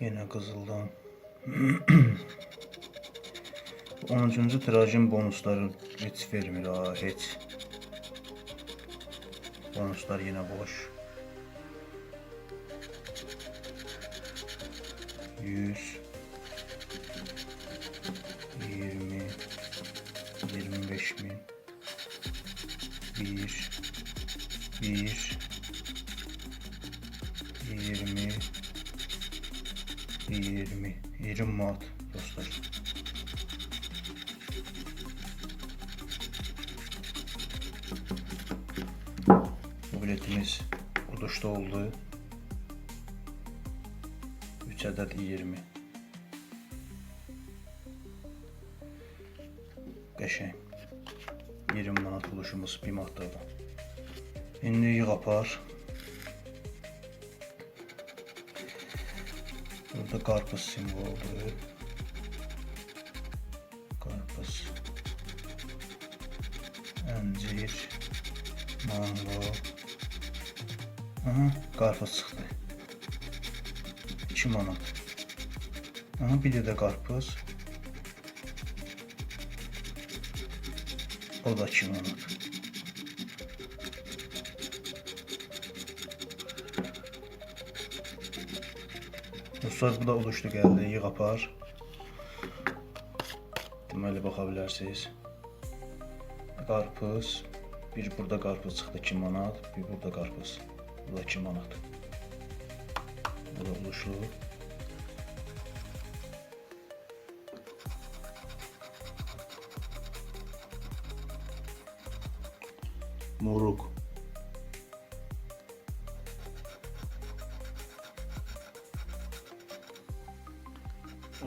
Yine Qızıldan. 13-cü tirajın bonusları heç vermir ha, heç. Bonuslar yine boş. 100, 20, 25 bin, 1, 20, 20 manat dostlar. Bu biletimiz uduşda oldu. 3 adet 20. Qəşəng. 20 manat oluşumuz bir manatda. İndi yığ apar. Burada qarpız simvoludur. Qarpız. Əncir. Mango. Aha, qarpız çıxdı. 2 manat. Aha, bir də qarpız. O da 2 manat. Dostlar, bu da oluşdu gəldi. Yığ apar. Deməli baxa bilərsiniz. Qarpız. Bir burada qarpız çıxdı 2 manat. Bir burada qarpız. Bu da 2 manat. Bu da oluşlu. Moruq.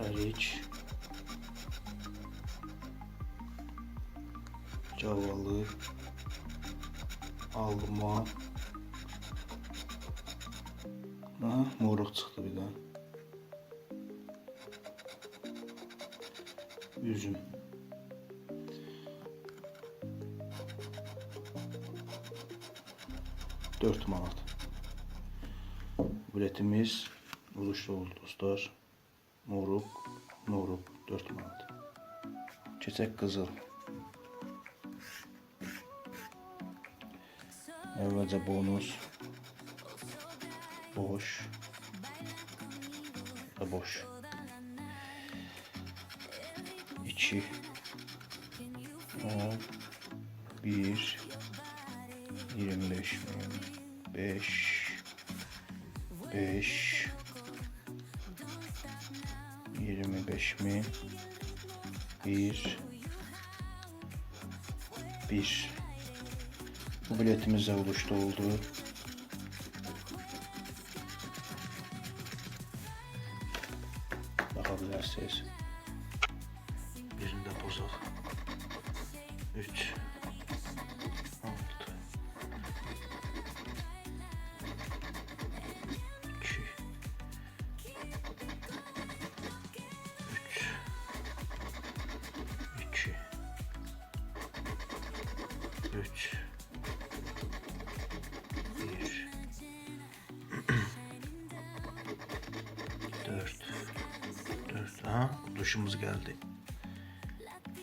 Ərik. Cavalı. Alma. Ha, moruq çıxdı bir də. Üzüm. Dört manat. Biletimiz oluşlu oldu dostlar. Moruq, 4 manat. Keçək qızıl. Əvvəlcə bonus. Boş. Da boş. 2 10 1 25 5 5 25 bin 1 1. Bu biletimiz de oluştu oldu. Bakabilirsiniz. Birinde bozaq. 3 6 2 3 1 4. Aha, duşumuz geldi.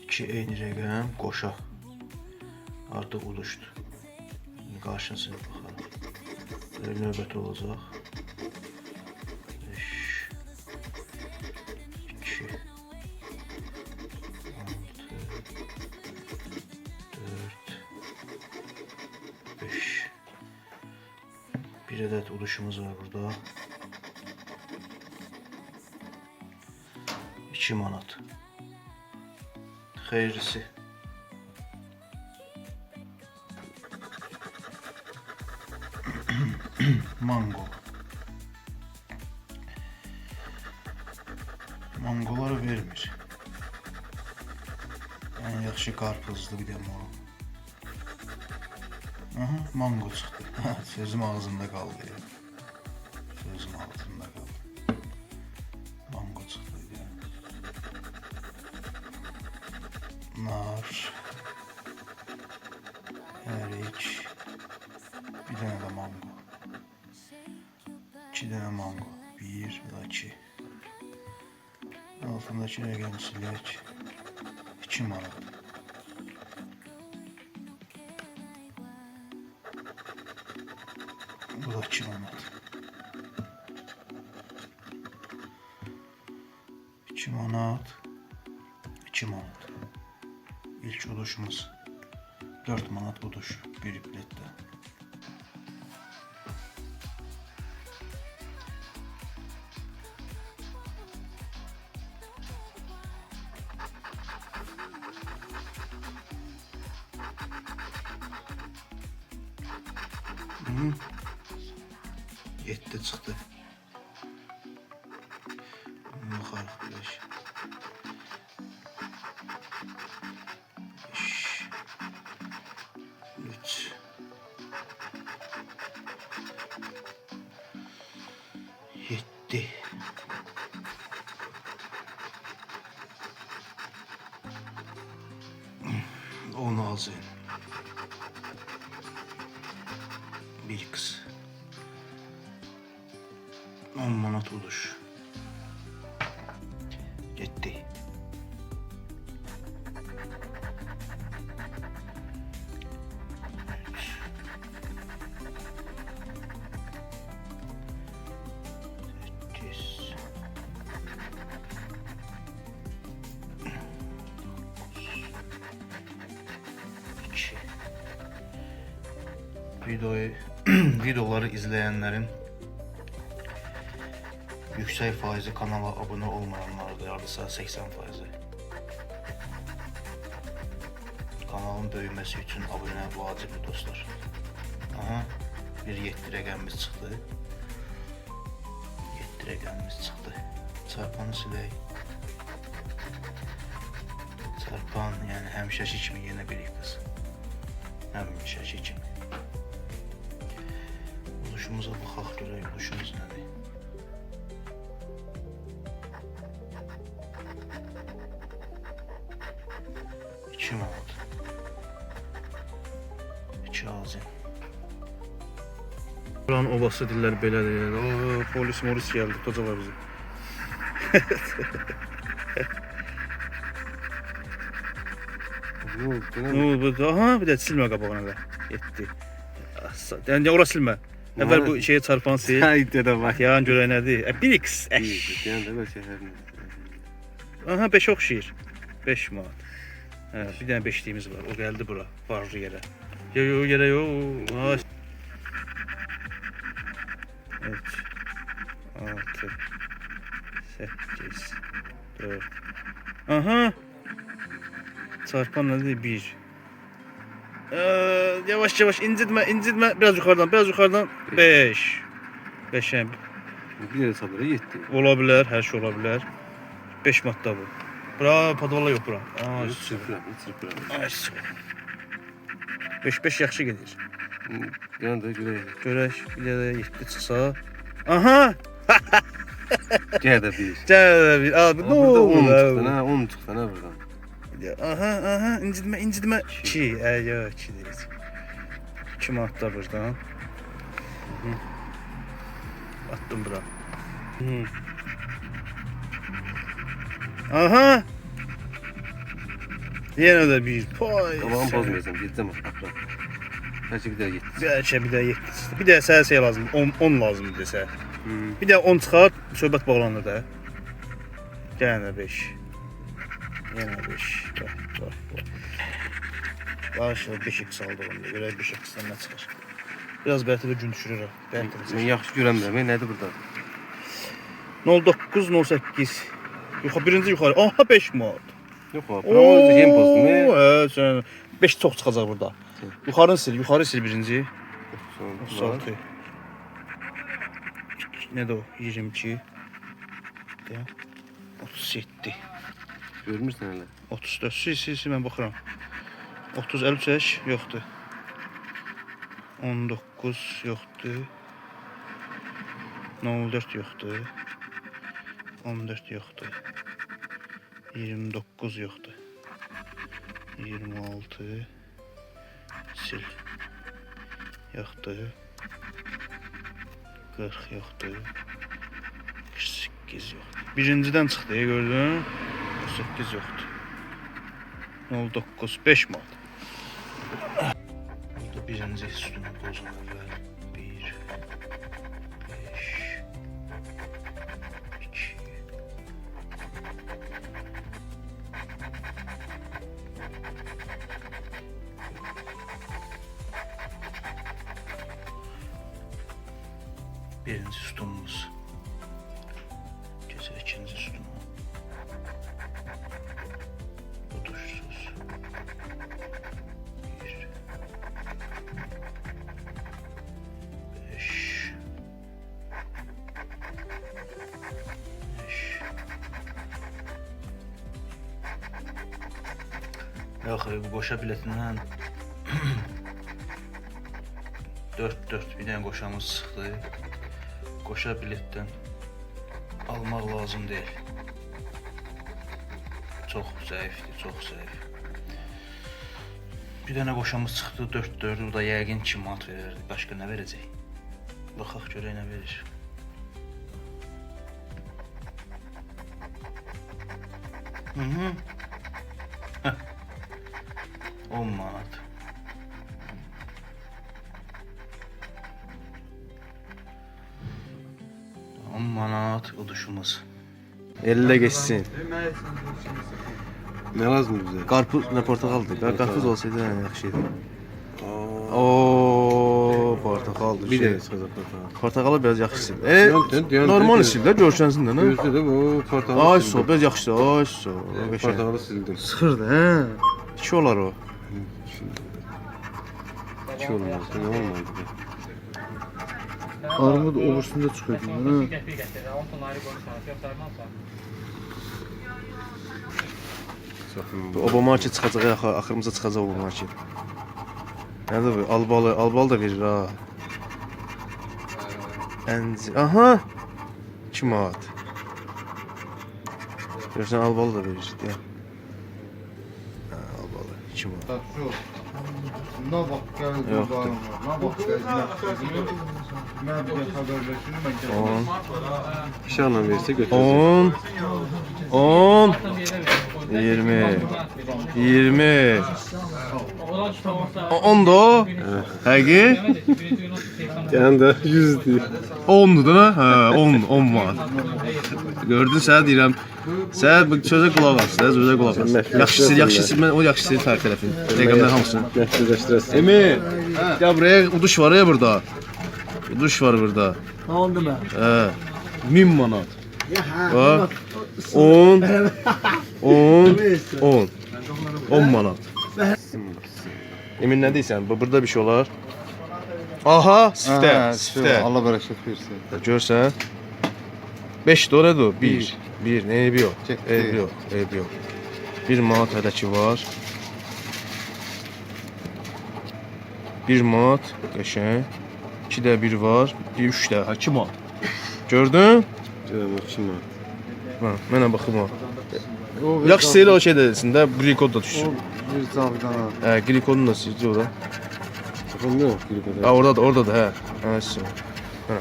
2 eyni rəqəm qoşa. Artıq oluşdu. Qarşısına baxalım. Böyle növbəti olacaq. 5 2 6 4 5. Bir adet oluşumuz var burada. 2 manat. Xeyirlisi. Mango. Mangoları vermir. En yaxşı qarpızdı bir də o. Aha, mango çıxdı. Sözüm ağzımda qaldı ya. Sözüm ağzımda qaldı. Mango çıxdı ya. Nar. Erik. Bir tane de mango. 2 tane mango. 1 ve 2. Altındaki rəqəm silək. 2 manat. Bu da 2 manat. 2 manat. 2 manat. İlk uduşumuz. 4 manat uduş. Bir biletdə. Hı. 7 çıxdı. Baxarıq 5. 3. 7. Onu alacağım. Bir kız. 10 manat uduş. Gitti. Videoları izleyenlerin yüksek faizi kanala abone olmayanlardır, hardasa 80 faizi. Kanalın büyümesi için abone vacibdir dostlar. Aha, bir 7 rəqəmimiz çıxdı. 7 rəqəmimiz çıxdı. Çarpanı silək. Çarpan, yəni həmişəki kimi yenə bir qız. Həmişəki kimi. Uduşumuza baxaq görək, uduşumuz nədir? İki manat. 2 azim. Buranın obası dillər belədir. O polis moris gəldi, tocalar bizi. Aha, bir də silmə qabağına da. Yetdi. Yəni ora silmə. Əvvəl bu şeyə çarpan sil. Haydi de bak. Yan görə nədir? 1x. Yani de böyle şeyler. Aha 5 oxşayır. 5 manat. Hə, bir dənə 5liyimiz var. O gəldi bura, varlı yerə. Yo yerə yo. Ha. Evet. 6 8 4. Aha. Çarpan nədir? 1. Yavaş yavaş incitme. Biraz yukarıdan. 5. 5'e Bir yere sabırı yetti. olabilir, her şey olabilir. 5 madde bu. Bura padvala yok bura. Çırpıram. 5 yaxşı gedir. Yani de güle. Görək, bir də 7 çıxsa. Aha! Gel de bir. Gəl bir. Abi, nə oldu? 10 çıktı ne buradan. Aha, incitme. 2. Yox, 2 deyil. 2 madde buradan. Attım bura. Aha! Yenə də bir. Pay. Tamam bozmayacağım. Gideceğim akla. Gerçi bir daha gitti. Bəlkə bir də 7. Bir də sənə şey lazım, 10 lazımdır desə. Bir də 10 çıxart, söhbət bağlanır da. Yenə 5. Yenə 5. Bax. Başla 5x aldı onu. Görək 5x-dən nə çıxır. Biraz bəlkə də gün düşürür. Ben yaxşı görəmirəm. Nədir burada? 09 08. Birinci yuxarı. Aha 5 manat. Yox abi. Promo yem bozdum. Hə, sən 5 çox çıxacaq burada. Yuxarı sil birinci. 36. Nədir o? 22. 37. Görmürsən hələ. 34. Sil, mən baxıram. 30, 53 yoxdur. 19 yoxdur. 04 yoxdur. 14 yoxdur. 29 yoxdur. 26 sil. Yoxdur. 40 yoxdur. 48 8 yoxdur. Birincidən çıxdı, gördün? 8 yoxdur. 09 5 manat. Burada birinci sütunu pozun əvvəl. 1 5 2 Birinci sütunumuz. Keçir ikinci sütunu. Uduşsuz. 1 5 5 Yox, bu qoşa biletindən 4 bir dənə qoşamız çıxdı. Qoşa biletdən almaq lazım deyil. Çox zəifdir, çox zəif. Bir dənə qoşamız çıxdı 4, bu da yəqin 2 manat verirdi. Başqa nə verəcək? Baxaq görək nə verir. Heh. 10 manat. Manat uduşumuz. 50 geçsin. Ne lazım bize? Karpuz, ne portakaldı? Karpuz olsaydı yani yaxşıydı. Oo, portakaldı. Bir şey. de çıxacaq portakal. Portakalı biraz yaxşısı. Normal isil də görsənsin də, nə? Gözdə də bu portakalı. Ay, so, biraz yaxşısı. Ay, so. Portakalı sildim. Sıxırdı, hə? 2 olar o. 2 olmaz. Ne olmadı be? Armud obursunda çıxıyordu. Oba market çıxacaq, axırımıza çıxacaq oba market. Nədir bu? Albalı da verir ha. Aha! 2 manat. Görsən albalı da verir, deyə. Albalı, 2 manat. Ne bak geldi. Yok. Ne bak geldi. Ben bir haberleşirim ben. 10 Bıçaqla versə götürəcək. 10 20 20 10 da o. Həqiqi? Yanında 100'dür. 10'du da, hə, 10 manat. Gördün sənə deyirəm. Sən bu sözə qulaq as, sözə qulaq as. Yaxşısı, mən o yaxşısı fərq tərəfin. Rəqəmlər hamısını. Məhdudlaşdırasın. Emil, gəl buraya, uduş var ya burada. Uduş var burada. Ne oldu mu? 1000 manat. Bax. 10 10 manat. Emin nə deyirsən? Burada bir şey olar. Aha, siftə. Allah bereket versin. Görsən? 5 də nədir o? 1. 1, nə evi yox? Çəkdi. Evi yox, evi yox. 1 manat hələ ki var. 1 manat, qəşəng. 2 də 1 var, 3 də, 2 manat. Gördün? Görəm, 2 manat. Ha, mənə baxım o. Yaxşı elə o şey də desin də, qlikod da düşsün. Bir zavidan al. Hə, glikodun da sizcə ora. Baxın yox, bir qədər. Ha, orada da, hə. Hə, sizcə. Hə.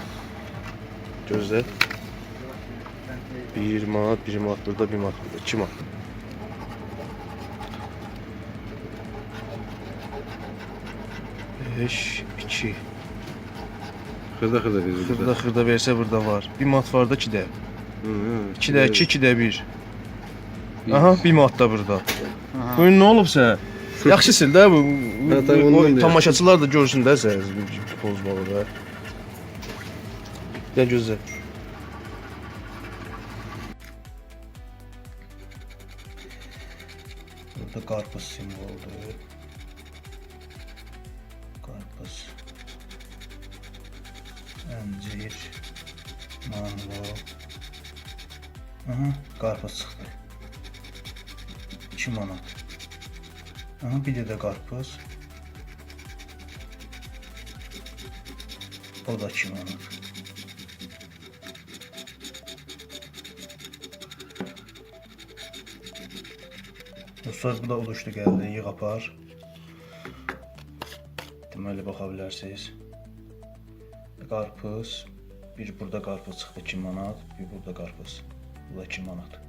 Gözlə. 1 manat, 1 manat burada, 1 manat burada, 2 manat. Beş, 2. Xırda verir. Xırda versə burada var. 1 manat var da 2 də. 2 də 2, 2 də 1. Aha, 1 manat da burada. Bu gün nə olubsa? Yaxşı sil də bu. Hə, tabii, ondan da Tamaşaçılar da görsün də sən pozmalı da. Gəl gözlə. Burada qarpız simvoldur. Qarpız. Əncir. Mango. Aha, qarpız çıxdı. 2 manat. Aha, bir də qarpız. O da 2 manat. Dostlar, bu da oluşdu gəldi, yığ apar. Deməli, baxa bilərsiniz. Qarpız Bir burada qarpız çıxdı 2 manat, bir burada qarpız. Bu da 2 manat.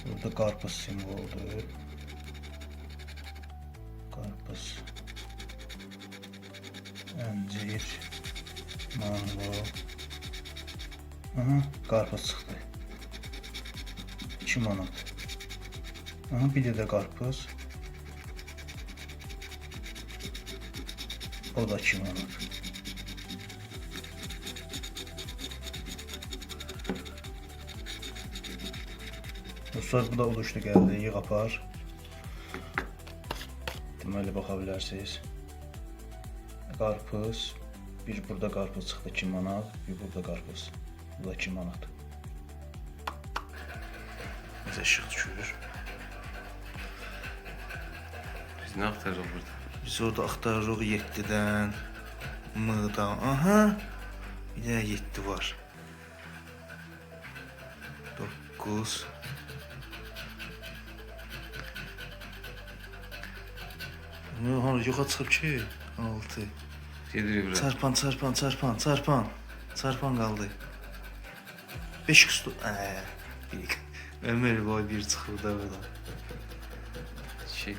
Burada qarpız simvoldur. Qarpız. Əncir. Mango. Aha, qarpız çıxdı. 2 manat. Aha, bir də qarpız. O da 2 manat. Dostlar, bu da oluşdu gəldi, yığ apar. Deməli, baxa bilərsiniz. Qarpız. Bir burada qarpız çıxdı 2 manat, bir burada qarpız. Bu da 2 manat. Bizə işıq düşürür. Biz ne aktarız burada? Biz orada axtarırıq 7-dən, M-dan. Aha! Bir də 7 var. 9. Yoxa çıxıb ki, 6. Gedirik biraz. Çarpan qaldı. 5 küstü. Ömür boy bir çıxıb da burada. 2.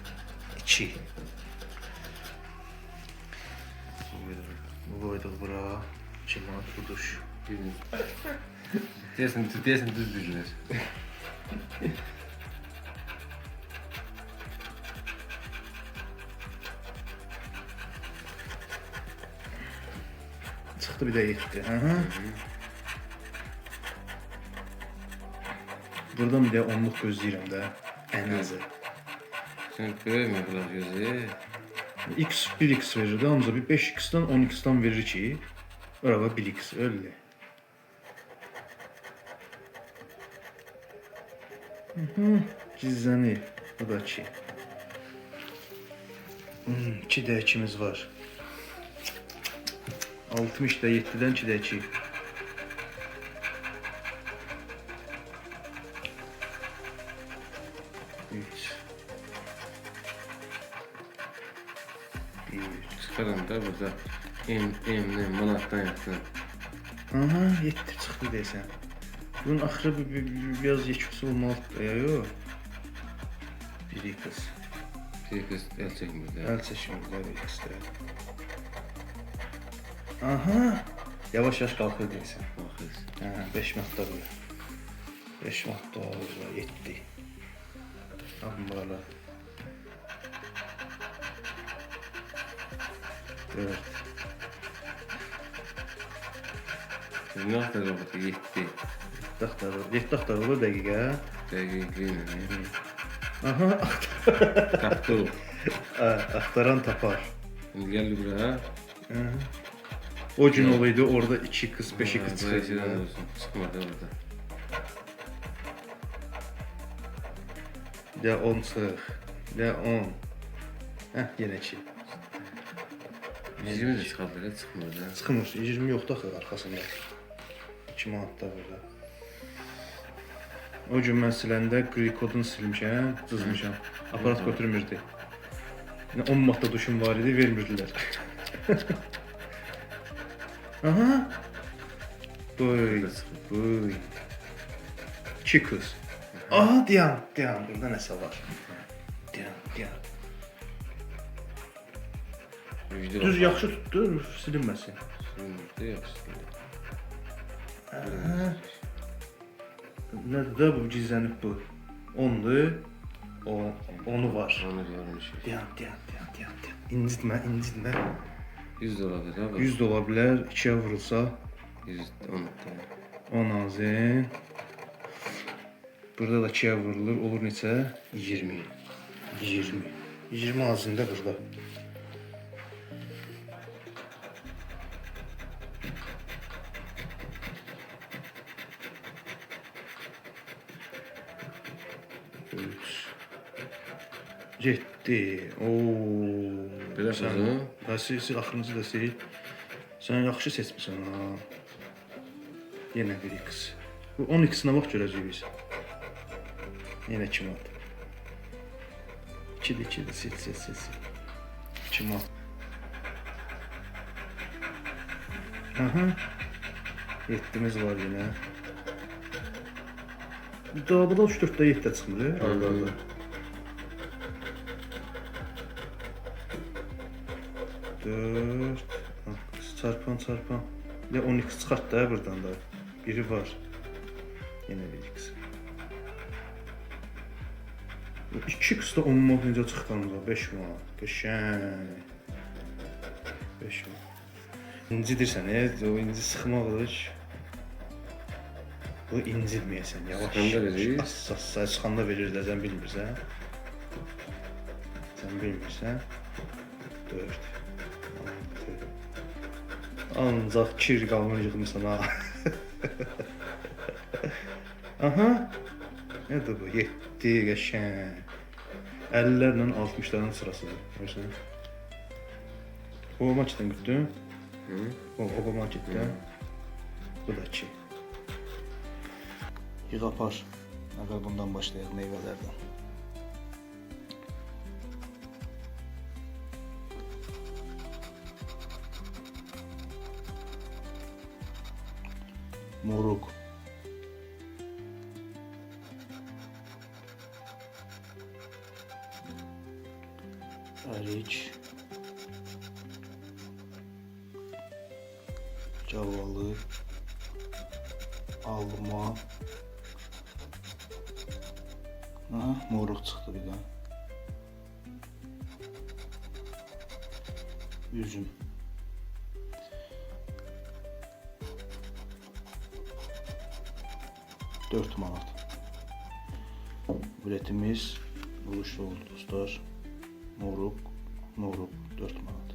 2. Bu boyda bura. 2 manat buduş. Desin düz bildirir. Çıxdı bir də 7. Aha. Buradan bir də 10-luq gözləyirəm də. Ən azı. Sen görmüyor kulak gözü. X 1x verir də, ancaq bir 5x-dan 10x-dan verir ki, orada 1x öyle. Gizlənir. Bu da 2. 2 də 2'miz var. 60 da 7'den 2 də 2. Çıkarım da burada. Ne manattan yapsın. Aha, 7 çıxdı desən. Bunun axırı biraz yeküsü olmalıdır da ya, yox. Biri qız. Bir kız el çekmiyor da. Əl çəkmirlər ikisi. Aha, yavaş-yavaş qalxır desən. Bakız. Hə, 5 manat da bu. 5 manat da var, 7. Amma 4. Biz ne aktarız burada? 7. 7 axtarır o dəqiqə. Dəqiqliyin. Aha, Tapdı. axtaran tapar. Şimdi geldi buraya. O gün olaydı orada 2 qız, 5 qız Buraya çıxırdı. şeyden olsun. Çıkmadı orada. Ya 10 çıx. Ya 10. Hə, yenə 2. Bizimiz de çıkardı. Çıkmadı. Çıxmır, 20 yoxdur axı arxasında. 2 manat da burada. O gün mən siləndə qrikodunu silmişəm, cızmışam. Aparat götürmürdü. 10 manatda duşum var idi, vermirdilər. Aha. Boy, boy. 2 qız. Aha, dayan, burada nəsə var. Dayan. Düz yaxşı tutdu, silinməsin. Şimdi yapsın. Nədir də bu gizlənib bu? 10'dur. Onu var. Onu görmüş. Dayan. İncitmə. 100 dolar da bak. 100 də ola bilər, 2'yə vurulsa 110 da. 10 azın. Burada da 2'yə vurulur, olur neçə? 20. 20 azında burada. Getdi. Oo. Belə qızı? Sil axırıncı da sil. Sən yaxşı seçmisən ha. Yenə bir x. Bu 10x-nə bax görəcəyik biz. Yenə 2 manat. 2 sil. 2 manat. Aha. 7'miz var yine. Cavabı 3-4'də 7 çıxmır, arada. Dört. Çarpan. Ya 12 çıxart da buradan da. Biri var. Yine bir x. 2x-də 10 manat necə çıxdınız? 5 manat. Qəşəng. 5 manat. İncidirsən, o inci sıxmaqdır. Bu incitməyəsən, yavaş. Sıxanda verir. Sən sıxanda verir də, sən bilmirsən. Sən bilmirsən. 4. 6. Ancaq kir qalmır yığmısan ha. Aha. Nədir bu? 7 qəşəng. 50'lərlə 60'ların sırasıdır. Görürsən? Obama kitdən götürdün. Obama kitdən. Bu da 2. Yığ apar. Əvvəl bundan başlayaq, meyvələrdən. Moruq. Ərik. Cavalı. Alma. Moruq çıxdı bir də. Üzüm. Dört manat. Biletimiz vuruşlu oldu dostlar. Moruq 4 manat.